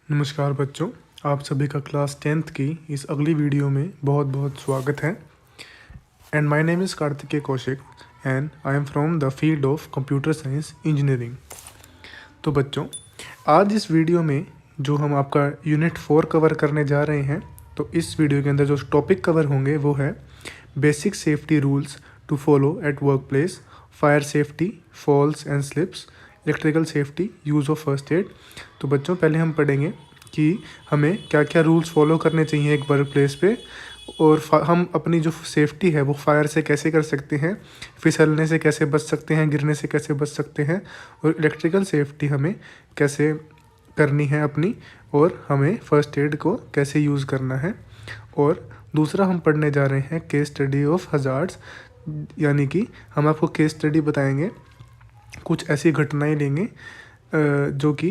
नमस्कार बच्चों, आप सभी का क्लास 10th की इस अगली वीडियो में बहुत बहुत स्वागत है। And my name is Kartikeya Kaushik and I am from the field of computer science engineering. तो बच्चों, आज इस वीडियो में जो हम आपका यूनिट 4 कवर करने जा रहे हैं, तो इस वीडियो के अंदर जो टॉपिक कवर होंगे वो है basic safety rules to follow at work place, fire safety, falls and slips, electrical safety, use of first aid. तो बच्चों, पहले हम पढ़ेंगे कि हमें क्या क्या रूल्स फॉलो करने चाहिए एक वर्क प्लेस पे, और हम अपनी जो सेफ्टी है वो फायर से कैसे कर सकते हैं, फिसलने से कैसे बच सकते हैं, गिरने से कैसे बच सकते हैं, और इलेक्ट्रिकल सेफ्टी हमें कैसे करनी है अपनी, और हमें फर्स्ट एड को कैसे यूज़ करना है। और दूसरा हम पढ़ने जा रहे हैं केस स्टडी ऑफ हजार्ड्स, यानी कि हम आपको केस स्टडी बताएंगे, कुछ ऐसी घटनाएं लेंगे जो कि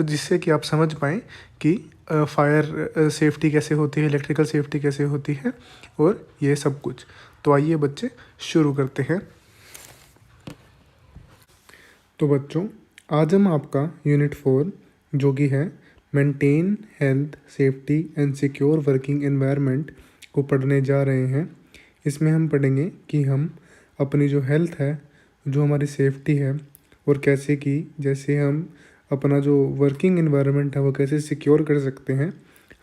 जिससे कि आप समझ पाएँ कि फायर सेफ्टी कैसे होती है, इलेक्ट्रिकल सेफ्टी कैसे होती है, और ये सब कुछ। तो आइए बच्चे, शुरू करते हैं। तो बच्चों, आज हम आपका यूनिट 4 जो कि है maintain health safety and secure working environment को पढ़ने जा रहे हैं। इसमें हम पढ़ेंगे कि हम अपनी जो हेल्थ है, जो हमारी सेफ्टी है, और कैसे कि जैसे हम अपना जो वर्किंग एनवायरनमेंट है वो कैसे सिक्योर कर सकते हैं,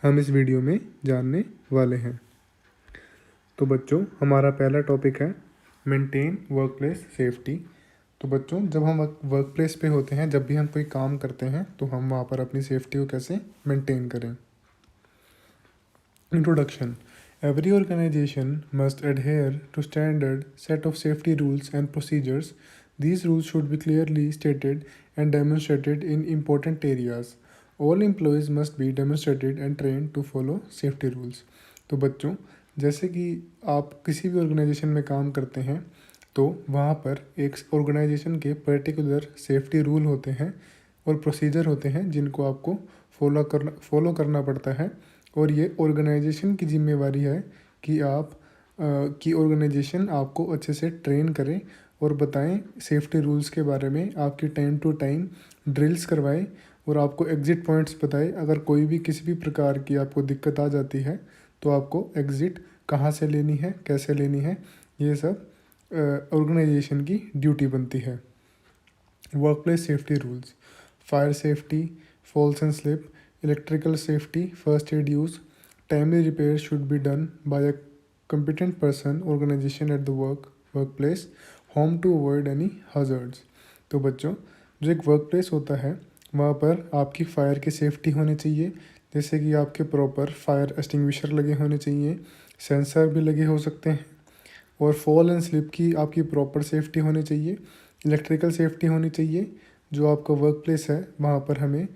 हम इस वीडियो में जानने वाले हैं। तो बच्चों, हमारा पहला टॉपिक है मेंटेन वर्क प्लेस सेफ्टी। तो बच्चों, जब हम वर्क प्लेस पे होते हैं, जब भी हम कोई काम करते हैं, तो हम वहाँ पर अपनी सेफ्टी को कैसे मेंटेन करें। Introduction. Every organization must adhere to standard set of safety rules and procedures. These rules should be clearly stated and demonstrated in important areas. All employees must be demonstrated and trained to follow safety rules. तो बच्चों, जैसे कि आप किसी भी organisation में काम करते हैं, तो वहाँ पर एक ऑर्गेनाइजेशन के पर्टिकुलर सेफ्टी रूल होते हैं और प्रोसीजर होते हैं जिनको आपको फॉलो करना पड़ता है। और ये ऑर्गेनाइजेशन की जिम्मेवारी है कि की ऑर्गेनाइजेशन आपको अच्छे से ट्रेन करे और बताएं सेफ्टी रूल्स के बारे में, आपकी टाइम टू टाइम ड्रिल्स करवाएं और आपको एग्ज़िट पॉइंट्स बताएं। अगर कोई भी किसी भी प्रकार की आपको दिक्कत आ जाती है तो आपको एग्ज़िट कहाँ से लेनी है, कैसे लेनी है, ये सब ऑर्गेनाइजेशन की ड्यूटी बनती है। Work place safety rules: fire safety, falls and slip, electrical safety, first aid use, timely repairs should be done by a competent person, organization at the workplace, home to avoid any hazards। तो बच्चों, जो एक work place होता है वहाँ पर आपकी fire की सेफ्टी होनी चाहिए, जैसे कि आपके प्रॉपर फायर एक्सटिंग्विशर लगे होने चाहिए, सेंसर भी लगे हो सकते हैं, और फॉल एंड स्लिप की आपकी प्रॉपर सेफ्टी होनी चाहिए, इलेक्ट्रिकल सेफ्टी होनी चाहिए। जो आपका वर्क प्लेस है वहाँ पर हमें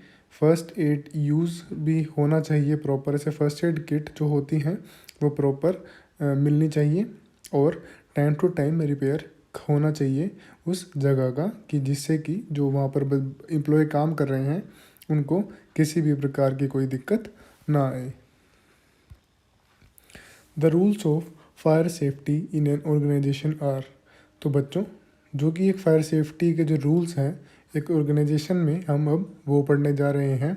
फ़र्स्ट एड यूज़ भी होना चाहिए प्रॉपर, ऐसे फ़र्स्ट एड किट जो होती हैं वो प्रॉपर मिलनी चाहिए, और टाइम टू टाइम रिपेयर होना चाहिए उस जगह का, कि जिससे कि जो वहाँ पर एम्प्लॉय काम कर रहे हैं उनको किसी भी प्रकार की कोई दिक्कत ना आए। The rules of fire safety in an organisation are. तो बच्चों, जो कि एक फायर सेफ्टी के जो रूल्स हैं एक ऑर्गेनाइजेशन में, हम अब वो पढ़ने जा रहे हैं।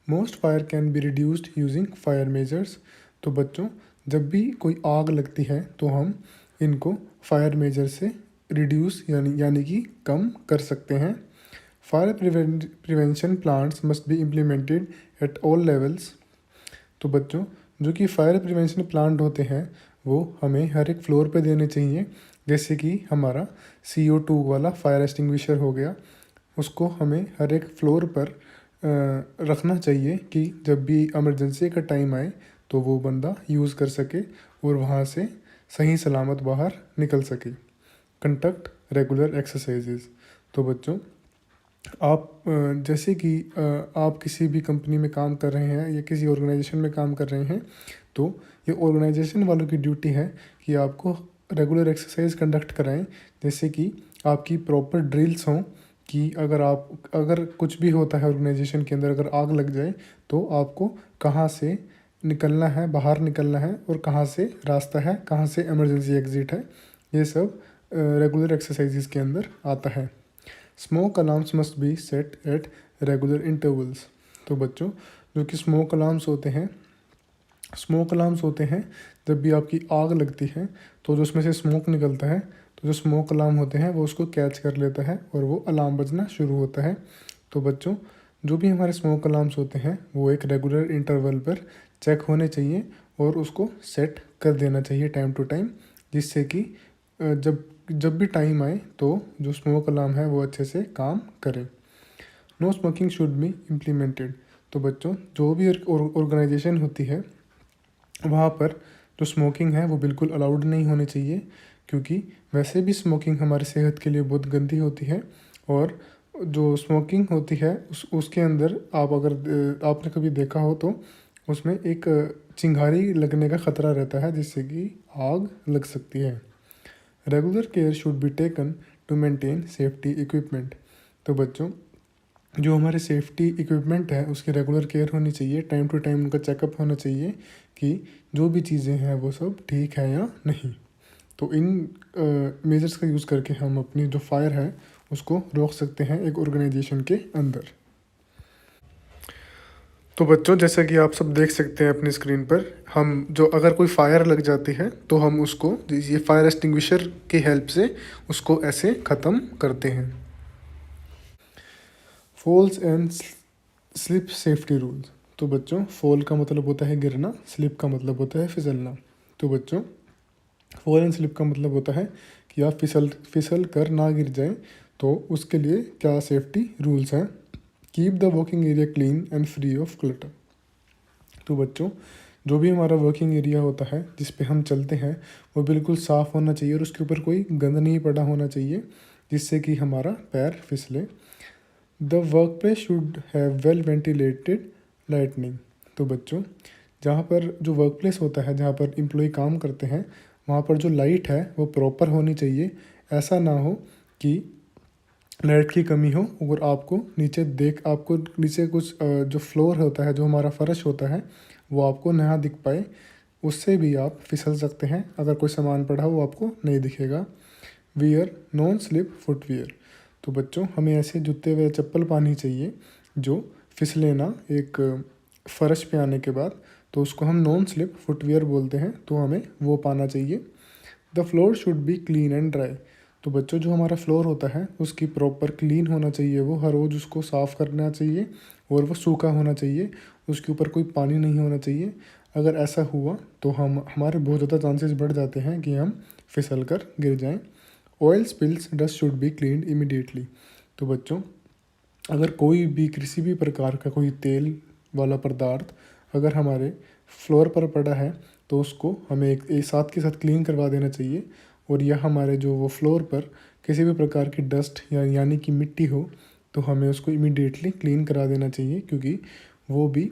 Most fire can be reduced using fire measures. तो बच्चों, जब भी कोई आग लगती है तो हम इनको फायर मेजर से रिड्यूस यानी कि कम कर सकते हैं। Fire prevention plans must be implemented at all levels. तो बच्चों, जो कि फायर प्रिवेंशन प्लांट होते हैं वो हमें हर एक फ्लोर पे देने चाहिए, जैसे कि हमारा CO2 वाला फायर एक्सटिंग्विशर हो गया, उसको हमें हर एक फ्लोर पर रखना चाहिए कि जब भी इमरजेंसी का टाइम आए तो वो बंदा यूज़ कर सके और वहाँ से सही सलामत बाहर निकल सके। Conduct regular exercises. तो बच्चों, आप जैसे कि आप किसी भी कंपनी में काम कर रहे हैं या किसी ऑर्गेनाइजेशन में काम कर रहे हैं, तो ये ऑर्गेनाइजेशन वालों की ड्यूटी है कि आपको रेगुलर एक्सरसाइज कंडक्ट कराएं, जैसे कि आपकी प्रॉपर ड्रिल्स हों, कि अगर कुछ भी होता है ऑर्गेनाइजेशन के अंदर, अगर आग लग जाए तो आपको कहाँ से निकलना है, बाहर निकलना है, और कहाँ से रास्ता है, कहाँ से इमरजेंसी एग्ज़िट है, ये सब रेगुलर एक्सरसाइजेज के अंदर आता है। Smoke alarms must be set at regular intervals. तो बच्चों, जो कि स्मोक अलार्म्स होते हैं जब भी आपकी आग लगती है तो जो उसमें से स्मोक निकलता है, तो जो स्मोक अलार्म होते हैं वो उसको कैच कर लेता है और वो अलार्म बजना शुरू होता है। तो बच्चों, जो भी हमारे स्मोक अलार्म्स होते हैं वो एक रेगुलर इंटरवल पर चेक होने चाहिए और उसको सेट कर देना चाहिए टाइम टू टाइम, जिससे कि जब जब भी टाइम आए तो जो स्मोक अलार्म है वो अच्छे से काम करे। No smoking should be implemented. तो बच्चों, जो भी ऑर्गेनाइजेशन होती है वहाँ पर जो स्मोकिंग है वो बिल्कुल अलाउड नहीं होनी चाहिए, क्योंकि वैसे भी स्मोकिंग हमारी सेहत के लिए बहुत गंदी होती है। और जो स्मोकिंग होती है उसके अंदर आप अगर आपने कभी देखा हो तो उसमें एक चिंगारी लगने का ख़तरा रहता है, जिससे कि आग लग सकती है। Regular care should be taken to maintain safety equipment. तो बच्चों, जो हमारे सेफ्टी इक्विपमेंट है उसकी रेगुलर केयर होनी चाहिए, टाइम टू टाइम उनका चेकअप होना चाहिए कि जो भी चीज़ें हैं वो सब ठीक है या नहीं। तो इन मेजर्स का यूज़ करके हम अपनी जो फायर है उसको रोक सकते हैं एक ऑर्गेनाइजेशन के अंदर। तो बच्चों, जैसा कि आप सब देख सकते हैं अपनी स्क्रीन पर, हम जो अगर कोई फायर लग जाती है तो हम उसको ये फायर एक्सटिंग्विशर की हेल्प से उसको ऐसे ख़त्म करते हैं। Falls and slip safety rules. तो बच्चों, फॉल का मतलब होता है गिरना, स्लिप का मतलब होता है फिसलना। तो बच्चों, फॉल एंड स्लिप का मतलब होता है कि आप फिसल कर ना गिर जाएं, तो उसके लिए क्या सेफ्टी रूल्स हैं। Keep the working area clean and free of clutter. तो बच्चों, जो भी हमारा वर्किंग एरिया होता है जिस पे हम चलते हैं वो बिल्कुल साफ़ होना चाहिए और उसके ऊपर कोई गंद नहीं पड़ा होना चाहिए जिससे कि हमारा पैर फिसले। The work place should have well ventilated lighting. तो बच्चों, जहाँ पर जो वर्क प्लेस होता है, जहाँ पर एम्प्लॉय काम करते हैं, वहाँ पर जो लाइट है वो प्रॉपर होनी चाहिए। ऐसा ना हो कि लाइट की कमी हो और आपको नीचे कुछ जो फ्लोर होता है, जो हमारा फर्श होता है, वो आपको ना दिख पाए। उससे भी आप फिसल सकते हैं। अगर कोई सामान पड़ा हो वो आपको नहीं दिखेगा। Wear non slip footwear. तो बच्चों, हमें ऐसे जूते व चप्पल पानी चाहिए जो फिसले ना एक फ़र्श पे आने के बाद, तो उसको हम नॉन स्लिप फुटवियर बोलते हैं, तो हमें वो पाना चाहिए। The floor should be clean and dry. तो बच्चों, जो हमारा फ्लोर होता है उसकी प्रॉपर क्लीन होना चाहिए, वो हर रोज़ उसको साफ़ करना चाहिए और वो सूखा होना चाहिए, उसके ऊपर कोई पानी नहीं होना चाहिए। अगर ऐसा हुआ तो हमारे बहुत ज़्यादा चांसेस बढ़ जाते हैं कि हम फिसल कर गिर जाएं। Oil spills dust should be cleaned immediately. तो बच्चों, अगर कोई भी किसी भी प्रकार का कोई तेल वाला पदार्थ अगर हमारे फ्लोर पर पड़ा है तो उसको हमें एक साथ के साथ क्लीन करवा देना चाहिए। और यह हमारे जो वो फ्लोर पर किसी भी प्रकार की डस्ट यानी कि मिट्टी हो तो हमें उसको इमीडिएटली क्लीन करा देना चाहिए, क्योंकि वो भी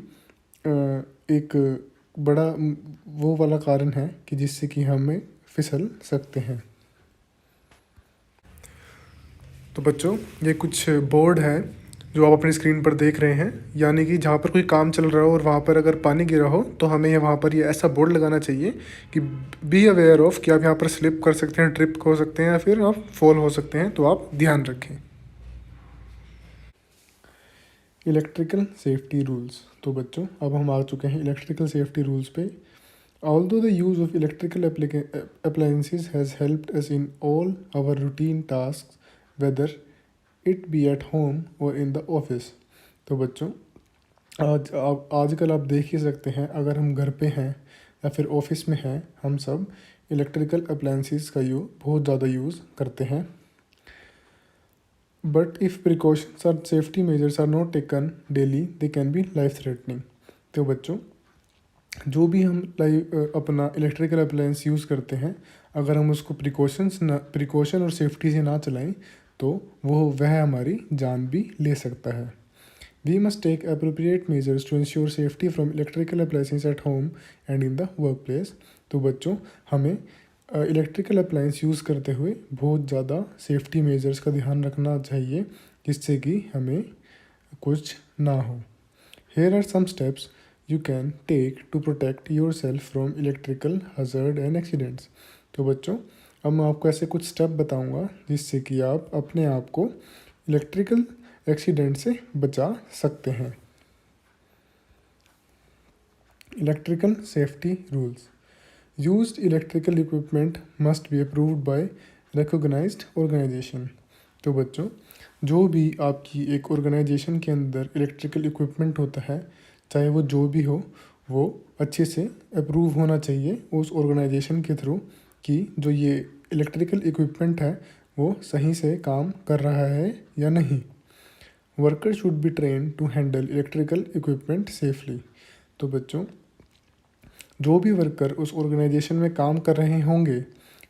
एक बड़ा वो वाला कारण है कि जिससे कि हमें फिसल सकते हैं। तो बच्चों, ये कुछ बोर्ड है जो आप अपनी स्क्रीन पर देख रहे हैं, यानी कि जहाँ पर कोई काम चल रहा हो और वहाँ पर अगर पानी गिरा हो तो हमें वहाँ पर ये ऐसा बोर्ड लगाना चाहिए कि बी अवेयर ऑफ, कि आप यहाँ पर स्लिप कर सकते हैं, ट्रिप हो सकते हैं या फिर आप फॉल हो सकते हैं, तो आप ध्यान रखें। Electrical safety rules. तो बच्चों, अब हम आ चुके हैं इलेक्ट्रिकल सेफ्टी रूल्स पे। Although the use of electrical appliances has helped us in all our routine tasks, whether it be at home or in the office। तो बच्चों, आजकल आप देख ही सकते हैं, अगर हम घर पे हैं या फिर ऑफिस में हैं, हम सब इलेक्ट्रिकल अप्लायंसेस का बहुत ज़्यादा यूज़ करते हैं। बट इफ़ प्रिकॉशंस और safety measures are not taken daily, they can be life threatening. तो बच्चों, जो भी हम अपना इलेक्ट्रिकल अप्लायंस यूज़ करते हैं, अगर हम उसको प्रिकॉशन और सेफ्टी से ना चलाएं तो वह हमारी जान भी ले सकता है। We must take appropriate measures to ensure safety from electrical appliances at home and in the work place. तो बच्चों, हमें इलेक्ट्रिकल अप्लायंस यूज़ करते हुए बहुत ज़्यादा सेफ्टी मेजर्स का ध्यान रखना चाहिए, जिससे कि हमें कुछ ना हो। Here are some steps you can take to protect yourself from electrical hazard and accidents। तो बच्चों, अब मैं आपको ऐसे कुछ स्टेप बताऊंगा जिससे कि आप अपने आप को इलेक्ट्रिकल एक्सीडेंट से बचा सकते हैं। Electrical safety rules. Used electrical equipment must be approved by recognized organization. तो बच्चों, जो भी आपकी एक ऑर्गेनाइजेशन के अंदर इलेक्ट्रिकल इक्विपमेंट होता है, चाहे वो जो भी हो, वो अच्छे से अप्रूव होना चाहिए उस ऑर्गेनाइजेशन के थ्रू कि जो ये इलेक्ट्रिकल इक्विपमेंट है वो सही से काम कर रहा है या नहीं. Worker should be train to handle electrical equipment safely. तो बच्चों, जो भी वर्कर उस ऑर्गेनाइजेशन में काम कर रहे होंगे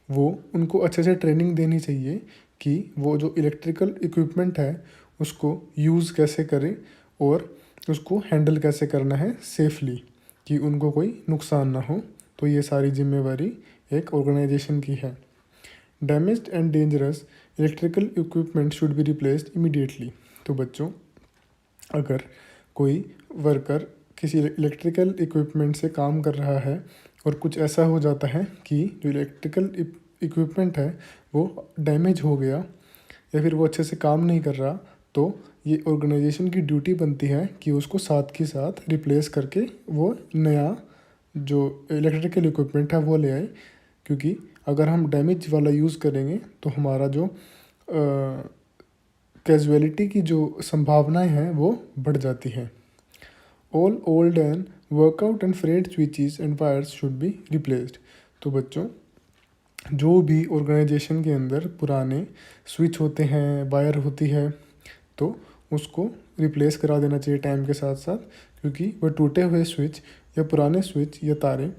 वो उनको अच्छे से ट्रेनिंग देनी चाहिए कि वो जो इलेक्ट्रिकल इक्विपमेंट है उसको यूज़ कैसे करें और उसको हैंडल कैसे करना है सेफली, कि उनको कोई नुकसान ना हो. तो ये सारी जिम्मेवारी एक ऑर्गेनाइजेशन की है. Damaged and dangerous electrical equipment should be replaced immediately. तो बच्चों, अगर कोई वर्कर किसी इलेक्ट्रिकल इक्विपमेंट से काम कर रहा है और कुछ ऐसा हो जाता है कि जो इलेक्ट्रिकल इक्विपमेंट है वो डैमेज हो गया या फिर वो अच्छे से काम नहीं कर रहा, तो ये ऑर्गेनाइजेशन की ड्यूटी बनती है कि उसको साथ के साथ रिप्लेस करके वो नया जो इलेक्ट्रिकल इक्विपमेंट है वो ले आए. क्योंकि अगर हम डैमेज वाला यूज़ करेंगे तो हमारा जो कैजुअलिटी की जो संभावनाएं हैं वो बढ़ जाती हैं. All old and workout and frayed switches and wires should be replaced. तो बच्चों, जो भी ऑर्गेनाइजेशन के अंदर पुराने स्विच होते हैं, वायर होती है, तो उसको रिप्लेस करा देना चाहिए टाइम के साथ साथ. क्योंकि वह टूटे हुए स्विच या पुराने स्विच या तारें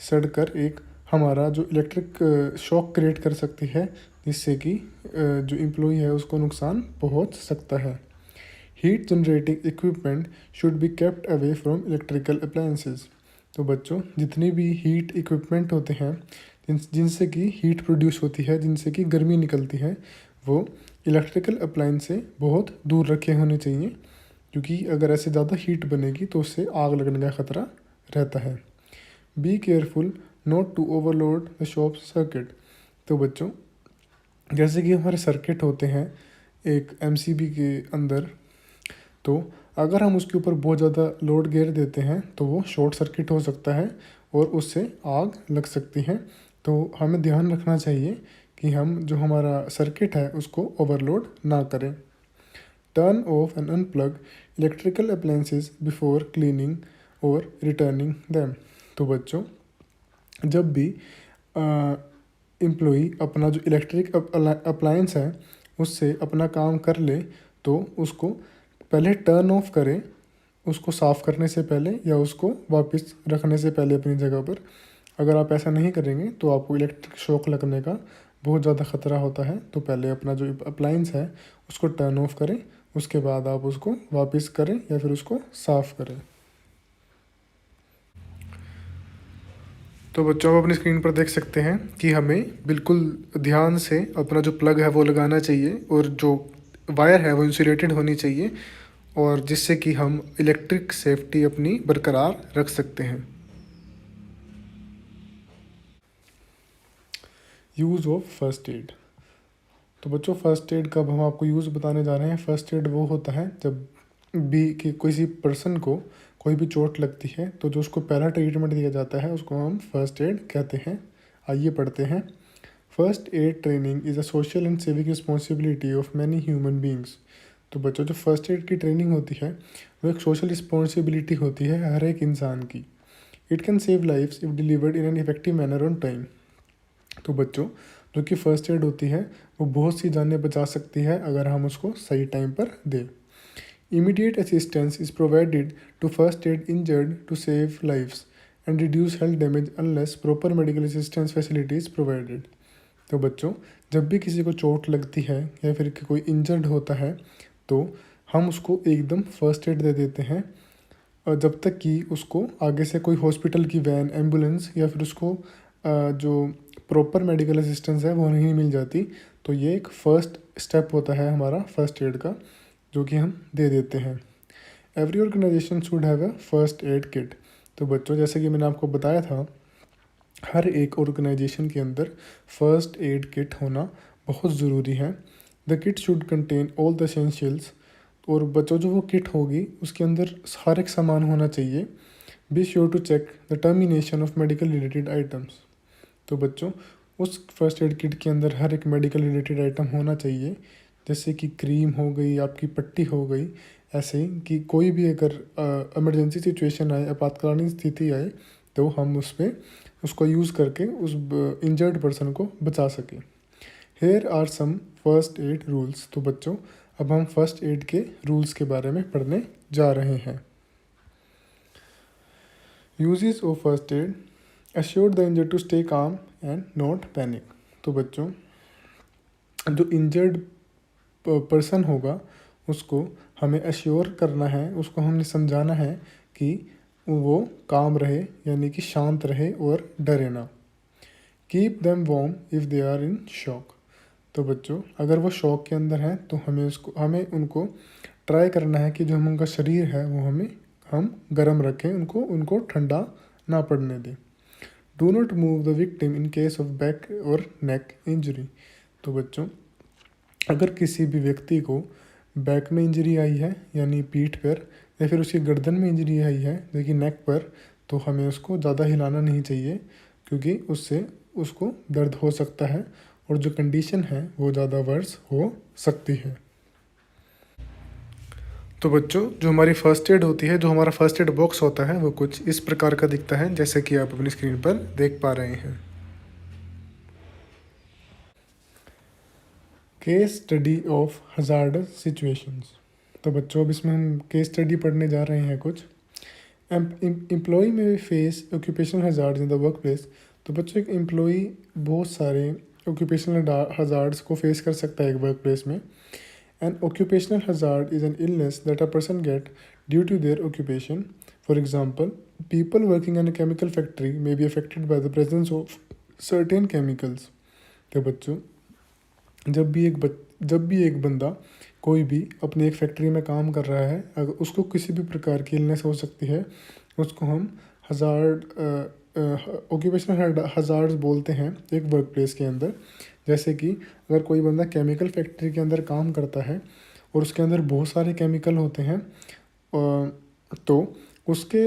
सड़कर एक हमारा जो इलेक्ट्रिक शॉक क्रिएट कर सकती है, जिससे कि जो एम्प्लॉई है उसको नुकसान पहुंच सकता है. Heat generating equipment should be kept away from electrical appliances. तो बच्चों, जितनी भी हीट इक्विपमेंट होते हैं जिनसे कि हीट प्रोड्यूस होती है, जिनसे कि गर्मी निकलती है, वो इलेक्ट्रिकल अप्लायंस से बहुत दूर रखे होने चाहिए. क्योंकि अगर ऐसे ज़्यादा हीट बनेगी तो उससे आग लगने का ख़तरा रहता है. Be careful not to overload the शॉप सर्किट. तो बच्चों, जैसे कि हमारे सर्किट होते हैं एक एमसीबी के अंदर, तो अगर हम उसके ऊपर बहुत ज़्यादा लोड गेर देते हैं तो वो शॉर्ट सर्किट हो सकता है और उससे आग लग सकती है. तो हमें ध्यान रखना चाहिए कि हम जो हमारा सर्किट है उसको ओवरलोड ना करें. Turn off and unplug electrical appliances before cleaning और रिटर्निंग दैम. तो बच्चों, जब भी एम्प्लॉई अपना जो इलेक्ट्रिक अप्लायंस है उससे अपना काम कर ले तो उसको पहले टर्न ऑफ करें, उसको साफ़ करने से पहले या उसको वापस रखने से पहले अपनी जगह पर. अगर आप ऐसा नहीं करेंगे तो आपको इलेक्ट्रिक शॉक लगने का बहुत ज़्यादा ख़तरा होता है. तो पहले अपना जो अप्लायंस है उसको टर्न ऑफ करें, उसके बाद आप उसको वापस करें या फिर उसको साफ़ करें. तो बच्चों, आप अपनी स्क्रीन पर देख सकते हैं कि हमें बिल्कुल ध्यान से अपना जो प्लग है वो लगाना चाहिए और जो वायर है वो इंसुलेटेड होनी चाहिए, और जिससे कि हम इलेक्ट्रिक सेफ्टी अपनी बरकरार रख सकते हैं. Use of first aid. तो बच्चों, फर्स्ट एड कब हम आपको यूज़ बताने जा रहे हैं. फर्स्ट एड वो होता है जब भी कि किसी पर्सन को कोई भी चोट लगती है तो जो उसको पहला ट्रीटमेंट दिया जाता है उसको हम फर्स्ट एड कहते हैं. आइए पढ़ते हैं. First aid training is a social and civic responsibility of many human beings. तो बच्चों, जो फर्स्ट एड की ट्रेनिंग होती है वो एक सोशल रिस्पॉन्सिबिलिटी होती है हर एक इंसान की. It can save lifes if delivered in an effective manner on time. तो बच्चों, जो कि फ़र्स्ट एड होती है वो बहुत सी जानें बचा सकती है अगर हम उसको सही टाइम पर दें. Immediate assistance is provided to first aid injured to save lifes and reduce health damage unless proper medical assistance facilities provided. तो बच्चों, जब भी किसी को चोट लगती है या फिर कोई इंजर्ड होता है तो हम उसको एकदम फर्स्ट एड दे देते हैं, और जब तक कि उसको आगे से कोई हॉस्पिटल की वैन, एम्बुलेंस या फिर उसको जो प्रॉपर मेडिकल असिस्टेंस है वो नहीं मिल जाती. तो ये एक फ़र्स्ट स्टेप होता है हमारा फर्स्ट एड का, जो कि हम दे देते हैं. Every organisation should have a first aid kit. तो बच्चों, जैसे कि मैंने आपको बताया था, हर एक ऑर्गेनाइजेशन के अंदर फर्स्ट एड किट होना बहुत ज़रूरी है. The kit should contain all the essentials. और बच्चों, जो वो किट होगी उसके अंदर हर एक सामान होना चाहिए be sure to check the termination of medical related items. तो बच्चों, उस फर्स्ट एड किट के अंदर हर एक मेडिकल रिलेटेड आइटम होना चाहिए, जैसे कि क्रीम हो गई, आपकी पट्टी हो गई। ऐसे ही कि कोई भी अगर इमरजेंसी सिचुएशन आए, आपातकालीन स्थिति आए, तो हम उस पर उसको यूज़ करके उस इंजर्ड पर्सन को बचा सकें। Here are some first aid rules. तो बच्चों, अब हम फर्स्ट एड के रूल्स के बारे में पढ़ने जा रहे हैं। Uses of first aid: assure the injured to stay calm and not panic. तो बच्चों, जो इंजर्ड पर्सन होगा उसको हमें एश्योर करना है, उसको हमने समझाना है कि वो काम रहे, यानी कि शांत रहे और डरे ना। Keep them warm if they are in shock. तो बच्चों, अगर वो शॉक के अंदर हैं तो हमें उनको ट्राई करना है कि जो हम उनका शरीर है वो हम गर्म रखें, उनको ठंडा ना पड़ने दें। Do not move the victim in case of back और नेक इंजरी। तो बच्चों, अगर किसी भी व्यक्ति को बैक में इंजरी आई है, यानी पीठ पर, या फिर उसकी गर्दन में इंजरी आई है लेकिन नेक पर, तो हमें उसको ज़्यादा हिलाना नहीं चाहिए, क्योंकि उससे उसको दर्द हो सकता है और जो कंडीशन है वो ज़्यादा वर्स हो सकती है। तो बच्चों, जो हमारी फ़र्स्ट एड होती है, जो हमारा फ़र्स्ट एड बॉक्स होता है, वो कुछ इस प्रकार का दिखता है, जैसे कि आप अपनी स्क्रीन पर देख पा रहे हैं। Case study of hazardous situations. तो बच्चों, अब इसमें हम केस स्टडी पढ़ने जा रहे हैं कुछ। एम्प्लॉय में face occupational hazards in the work place. तो बच्चों, एक एम्प्लॉय बहुत सारे ऑक्यूपेशनल हजार्ड्स को फेस कर सकता है एक वर्क प्लेस में। An occupational hazard is an illness that a person get due to their occupation. For example, people working in a chemical factory may be affected by the presence of certain chemicals. तो बच्चों, जब भी एक बंदा कोई भी अपनी एक फैक्ट्री में काम कर रहा है, अगर उसको किसी भी प्रकार की इलनेस हो सकती है, उसको हम हज़ार्ड ऑक्यूपेशनल हज़ार्ड्स बोलते हैं एक वर्क प्लेस के अंदर। जैसे कि अगर कोई बंदा केमिकल फैक्ट्री के अंदर काम करता है और उसके अंदर बहुत सारे केमिकल होते हैं, तो उसके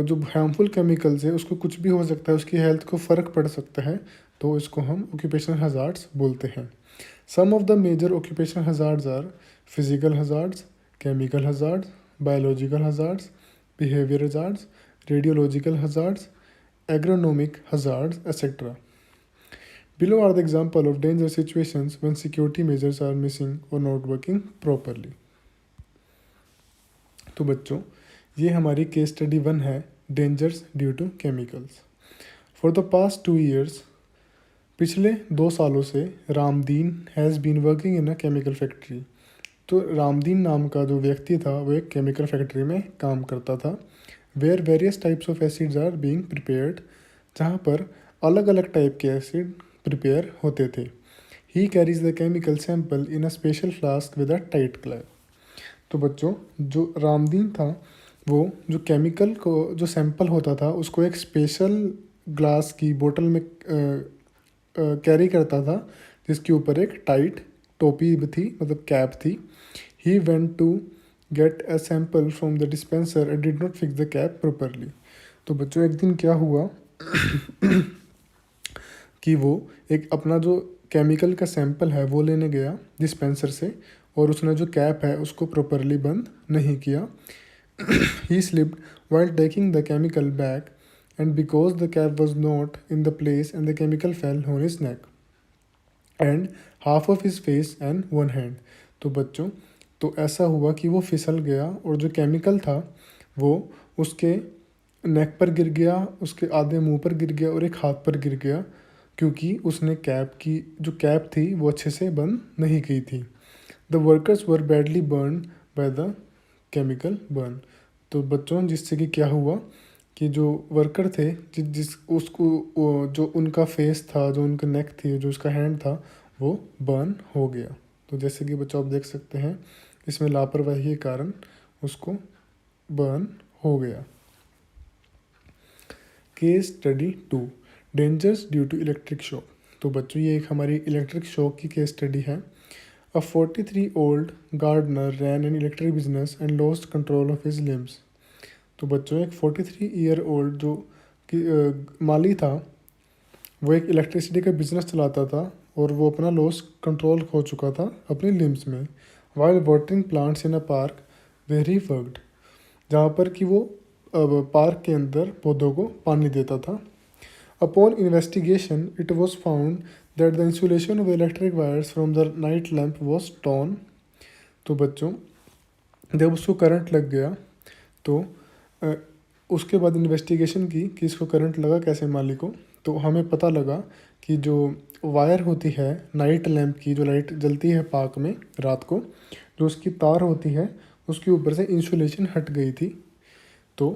जो हार्मफुल केमिकल्स है उसको कुछ भी हो सकता है, उसकी हेल्थ को फ़र्क पड़ सकता है, तो इसको हम ऑक्यूपेशनल हज़ार्ड्स बोलते हैं। Some of the major occupational hazards are physical hazards, chemical hazards, biological hazards, behaviour hazards, radiological hazards, agronomic hazards, etcetera. Below are the example of dangerous situations when security measures are missing or not working properly. तो बच्चों, ये हमारी case study 1 है, dangers due to chemicals. For the past 2 years, पिछले 2 सालों से Ramdin has been working in a chemical factory. तो रामदीन नाम का जो व्यक्ति था वो एक केमिकल फैक्ट्री में काम करता था, where various types of acids are being prepared, जहाँ पर अलग अलग टाइप के एसिड प्रिपेयर होते थे। He carries the chemical sample in a special flask with a tight clap. तो बच्चों, जो रामदीन था वो जो केमिकल को जो सैंपल होता था उसको एक स्पेशल ग्लास की बोतल में कैरी करता था, जिसके ऊपर एक टाइट टोपी थी, मतलब कैप थी। He went to get a sample from the dispenser and did not fix the cap properly. तो बच्चों, एक दिन क्या हुआ कि वो एक अपना जो केमिकल का सैंपल है वो लेने गया डिस्पेंसर से, और उसने जो कैप है उसको प्रॉपरली बंद नहीं किया। ही slipped while taking the chemical back, and because the cap was not in the place and the chemical fell on his neck and half of his face and one hand. तो बच्चों, तो ऐसा हुआ कि वो फिसल गया और जो केमिकल था वो उसके नेक पर गिर गया, उसके आधे मुंह पर गिर गया और एक हाथ पर गिर गया, क्योंकि उसने कैप की जो कैप थी वो अच्छे से बंद नहीं की थी। The workers were badly burn by the chemical burn. तो बच्चों, जिससे कि क्या हुआ कि जो वर्कर थे जिस उसको जो उनका फेस था, जो उनका नेक थी, जो उसका हैंड था, वो बर्न हो गया। तो जैसे कि बच्चों आप देख सकते हैं, इसमें लापरवाही के कारण उसको बर्न हो गया। Case study 2, dangers due to electric shock. तो बच्चों, ये एक हमारी इलेक्ट्रिक शॉक की केस स्टडी है। A 43-year-old gardener ran an electric business and lost control of his limbs. तो बच्चों एक 43 ईयर ओल्ड जो माली था, वो एक इलेक्ट्रिसिटी का बिजनेस चलाता था और वो अपना लॉस कंट्रोल खो चुका था अपने लिम्स में while watering plants in a park where he worked, जहाँ पर कि वो पार्क के अंदर पौधों को पानी देता था। Upon investigation it was found that the insulation of electric wires from the night lamp was torn. तो बच्चों जब उसको करंट लग गया तो उसके बाद इन्वेस्टिगेशन की कि इसको करंट लगा कैसे माली को, तो हमें पता लगा कि जो वायर होती है नाइट लैम्प की, जो लाइट जलती है पार्क में रात को, जो उसकी तार होती है उसके ऊपर से इंसुलेशन हट गई थी। तो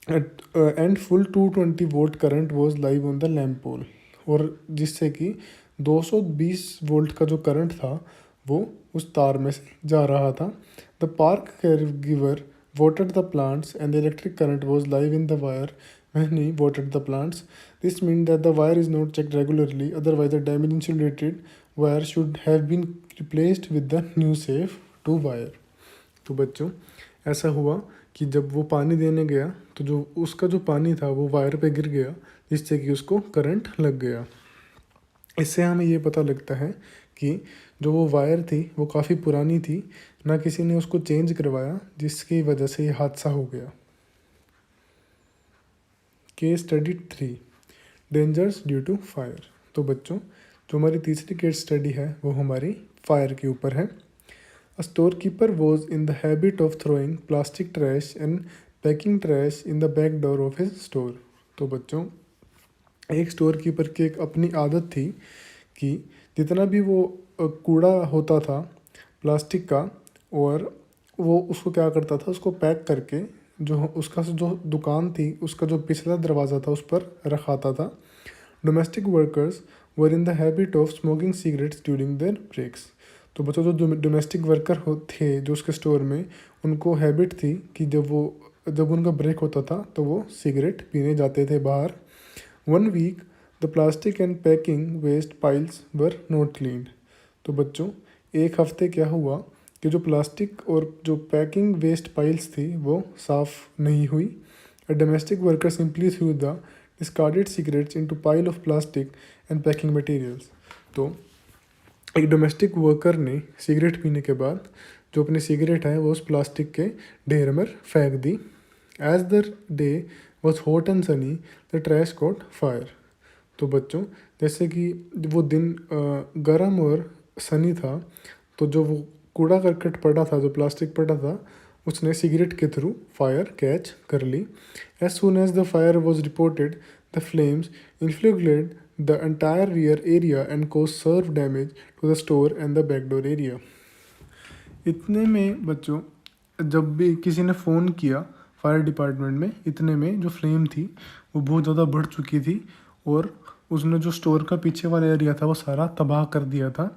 and full 220 volt current was live on the lamp pole, और जिससे कि 220 वोल्ट का जो करंट था वो उस तार में से जा रहा था। The park care giver watered the plants and the electric current was live in the wire when he watered the plants. This means that the wire is not checked regularly, otherwise the damaged insulated wire should have been replaced with the new safe to wire. तो बच्चों ऐसा हुआ कि जब वो पानी देने गया तो जो उसका जो पानी था वो वायर पे गिर गया, जिससे कि उसको करंट लग गया। इससे हमें ये पता लगता है कि जो वो वायर थी वो काफ़ी पुरानी थी, ना किसी ने उसको चेंज करवाया, जिसकी वजह से ये हादसा हो गया। Case study 3 dangers due to fire. तो बच्चों जो हमारी तीसरी केस स्टडी है वो हमारी फायर के ऊपर है। A store keeper was in the habit of throwing plastic trash and packing trash in the back door of his store. तो बच्चों एक स्टोर कीपर की एक अपनी आदत थी कि जितना भी वो कूड़ा होता था प्लास्टिक का, और वो उसको क्या करता था, उसको पैक करके जो उसका जो दुकान थी उसका जो पिछला दरवाज़ा था उस पर रखाता था। Domestic workers were in the habit of smoking cigarettes during their breaks. तो बच्चों जो डोमेस्टिक वर्कर थे जो उसके स्टोर में, उनको हैबिट थी कि जब उनका ब्रेक होता था तो वो सिगरेट पीने जाते थे बाहर। 1 week the plastic and packing waste piles were not cleaned. तो बच्चों एक हफ्ते क्या हुआ कि जो प्लास्टिक और जो पैकिंग वेस्ट पाइल्स थी वो साफ़ नहीं हुई। A domestic worker simply through the discarded cigarettes into pile of plastic and packing materials. तो एक डोमेस्टिक वर्कर ने सिगरेट पीने के बाद जो अपनी सिगरेट है वो उस प्लास्टिक के ढेर में फेंक दी। As the day was hot and sunny the trash caught fire. तो बच्चों जैसे कि वो दिन गर्म और सनी था, तो जो वो कूड़ा करकट पड़ा था, जो प्लास्टिक पड़ा था, उसने सिगरेट के थ्रू फायर कैच कर ली। As soon as the fire was reported the flames inflated the entire rear area and cause severe damage to the store and the backdoor area. इतने में बच्चों जब भी किसी ने फ़ोन किया फायर डिपार्टमेंट में, इतने में जो फ्लेम थी वो बहुत ज़्यादा बढ़ चुकी थी और उसने जो स्टोर का पीछे वाला एरिया था वो सारा तबाह कर दिया था,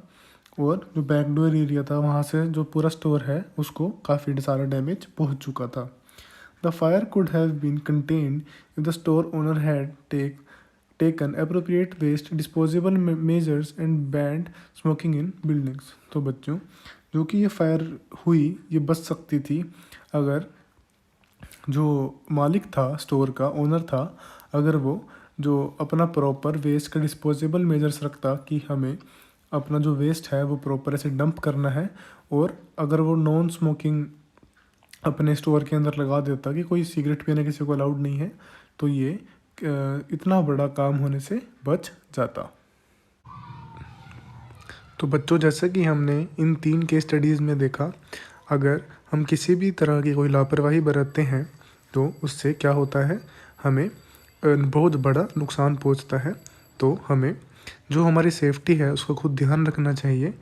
और जो बैकडोर एरिया था वहाँ से जो पूरा स्टोर है उसको काफ़ी सारा डैमेज पहुँच चुका था। The fire could have been contained if the store owner had taken appropriate waste disposable measures and banned smoking in buildings. तो बच्चों जो कि ये फायर हुई ये बच सकती थी अगर जो मालिक था स्टोर का, ओनर था, अगर वो जो अपना प्रॉपर वेस्ट का डिस्पोजेबल मेजर्स रखता कि हमें अपना जो वेस्ट है वो प्रॉपर ऐसे डंप करना है, और अगर वो नॉन स्मोकिंग अपने स्टोर के अंदर लगा देता कि कोई सिगरेट पीने किसी को अलाउड नहीं है, तो ये इतना बड़ा काम होने से बच जाता। तो बच्चों जैसा कि हमने इन 3 केस स्टडीज़ में देखा, अगर हम किसी भी तरह की कोई लापरवाही बरतते हैं तो उससे क्या होता है, हमें बहुत बड़ा नुकसान पहुंचता है। तो हमें जो हमारी सेफ्टी है उसका खुद ध्यान रखना चाहिए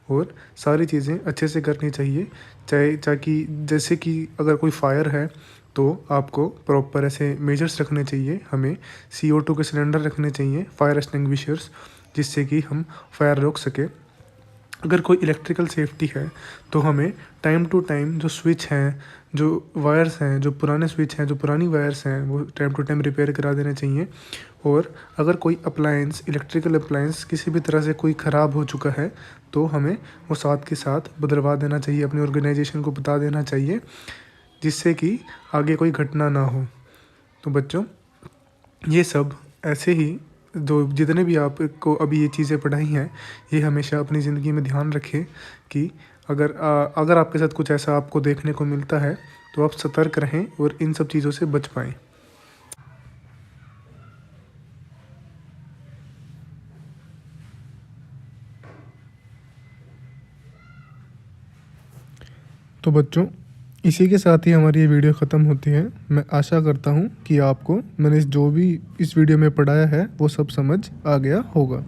और सारी चीज़ें अच्छे से करनी चाहिए, ताकि जैसे कि अगर कोई फायर है तो आपको प्रॉपर ऐसे मेजर्स रखने चाहिए। हमें CO2 के सिलेंडर रखने चाहिए, फायर एक्सटिंग्विशर्स, जिससे कि हम फायर रोक सके। अगर कोई इलेक्ट्रिकल सेफ्टी है तो हमें टाइम टू टाइम जो स्विच हैं, जो वायर्स हैं, जो पुराने स्विच हैं, जो पुरानी वायर्स हैं, वो टाइम टू टाइम रिपेयर करा देने चाहिए। और अगर कोई अप्लायंस, इलेक्ट्रिकल अप्लायंस किसी भी तरह से कोई ख़राब हो चुका है तो हमें वो साथ के साथ बदलवा देना चाहिए, अपनी ऑर्गेनाइजेशन को बता देना चाहिए, जिससे कि आगे कोई घटना ना हो। तो बच्चों, ये सब ऐसे ही जो जितने भी आपको अभी ये चीज़ें पढ़ाई हैं, ये हमेशा अपनी ज़िंदगी में ध्यान रखें कि अगर आपके साथ कुछ ऐसा आपको देखने को मिलता है तो आप सतर्क रहें और इन सब चीज़ों से बच पाएँ। तो बच्चों, इसी के साथ ही हमारी ये वीडियो ख़त्म होती है। मैं आशा करता हूँ कि आपको मैंने जो भी इस वीडियो में पढ़ाया है वो सब समझ आ गया होगा।